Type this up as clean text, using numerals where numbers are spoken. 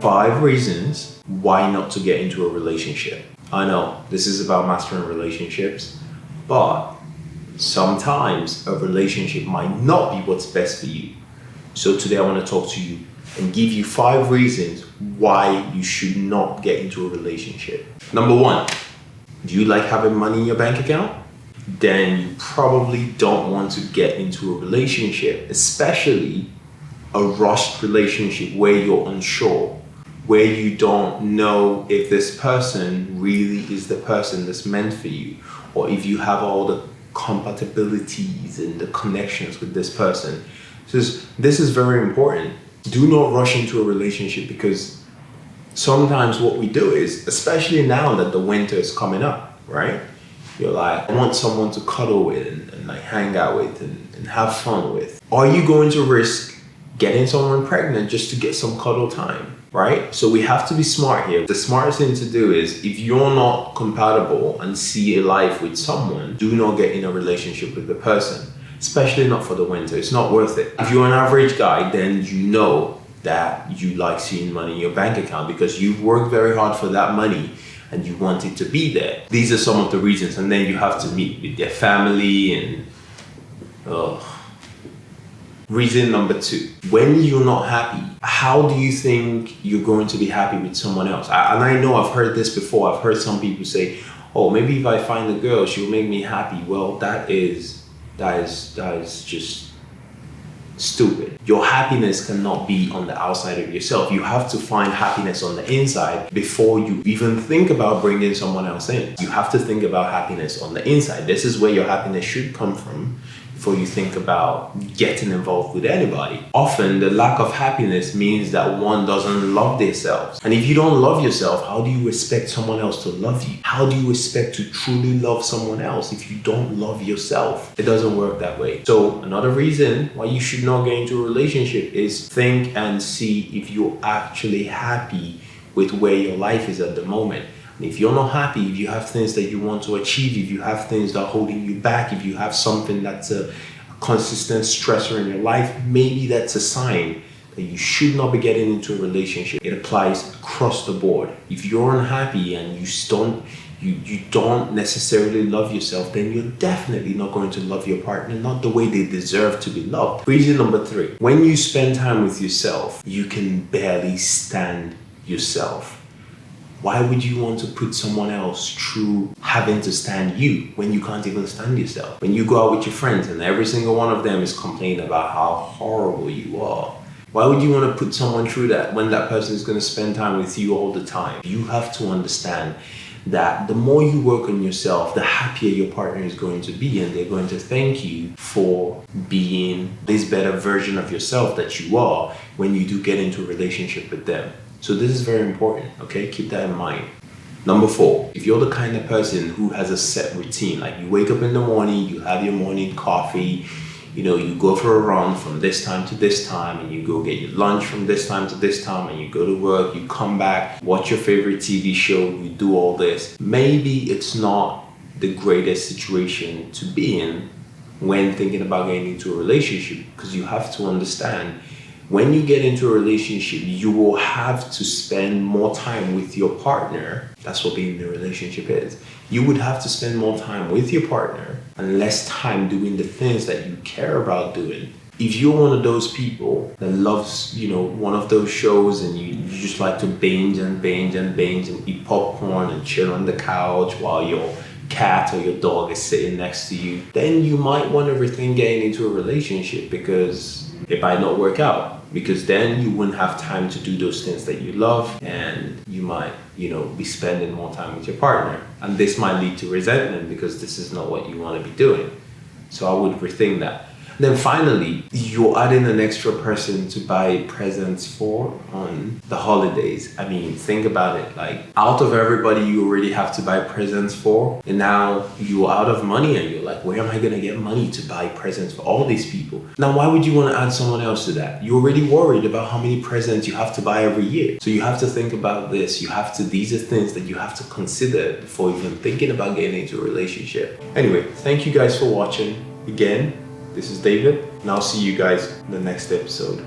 5 reasons why not to get into a relationship. I know this is about mastering relationships, but sometimes a relationship might not be what's best for you. So today I want to talk to you and give you 5 reasons why you should not get into a relationship. Number 1, do you like having money in your bank account? Then you probably don't want to get into a relationship, especially a rushed relationship where you're unsure, where you don't know if this person really is the person that's meant for you, or if you have all the compatibilities and the connections with this person. So this is very important. Do not rush into a relationship, because sometimes what we do is, especially now that the winter is coming up, right? You're like, I want someone to cuddle with and like hang out with and have fun with. Are you going to risk getting someone pregnant just to get some cuddle time, right? So we have to be smart here. The smartest thing to do is, if you're not compatible and see a life with someone, do not get in a relationship with the person, especially not for the winter. It's not worth it. If you're an average guy, then you know that you like seeing money in your bank account because you've worked very hard for that money and you want it to be there. These are some of the reasons, and then you have to meet with their family and Reason number 2, when you're not happy, how do you think you're going to be happy with someone else? And I know I've heard this before. I've heard some people say, oh, maybe if I find a girl, she'll make me happy. Well, that is just stupid. Your happiness cannot be on the outside of yourself. You have to find happiness on the inside before you even think about bringing someone else in. You have to think about happiness on the inside. This is where your happiness should come from before you think about getting involved with anybody. Often the lack of happiness means that one doesn't love themselves. And if you don't love yourself, how do you expect someone else to love you? How do you expect to truly love someone else if you don't love yourself? It doesn't work that way. So another reason why you should not get into a relationship is think and see if you're actually happy with where your life is at the moment. If you're not happy, if you have things that you want to achieve, if you have things that are holding you back, if you have something that's a consistent stressor in your life, maybe that's a sign that you should not be getting into a relationship. It applies across the board. If you're unhappy and you don't necessarily love yourself, then you're definitely not going to love your partner, not the way they deserve to be loved. Reason number 3, when you spend time with yourself, you can barely stand yourself. Why would you want to put someone else through having to stand you when you can't even stand yourself? When you go out with your friends and every single one of them is complaining about how horrible you are, why would you want to put someone through that when that person is going to spend time with you all the time? You have to understand that the more you work on yourself, the happier your partner is going to be, and they're going to thank you for being this better version of yourself that you are when you do get into a relationship with them. So this is very important, okay? Keep that in mind. Number 4, if you're the kind of person who has a set routine, like you wake up in the morning, you have your morning coffee, you go for a run from this time to this time, and you go get your lunch from this time to this time, and you go to work, you come back, watch your favorite TV show, you do all this. Maybe it's not the greatest situation to be in when thinking about getting into a relationship, because you have to understand, when you get into a relationship, you will have to spend more time with your partner. That's what being in a relationship is. You would have to spend more time with your partner and less time doing the things that you care about doing. If you're one of those people that loves, one of those shows, and you just like to binge and eat popcorn and chill on the couch while your cat or your dog is sitting next to you, then you might want to rethink getting into a relationship, because it might not work out. Because then you wouldn't have time to do those things that you love, and you might, be spending more time with your partner. And this might lead to resentment, because this is not what you want to be doing. So I would rethink that. Then finally, you're adding an extra person to buy presents for on the holidays. I mean, think about it. Like, out of everybody you already have to buy presents for, and now you're out of money, and you're like, where am I going to get money to buy presents for all these people? Now, why would you want to add someone else to that? You're already worried about how many presents you have to buy every year. So you have to think about this. These are things that you have to consider before even thinking about getting into a relationship. Anyway, thank you guys for watching. Again, this is David, and I'll see you guys in the next episode.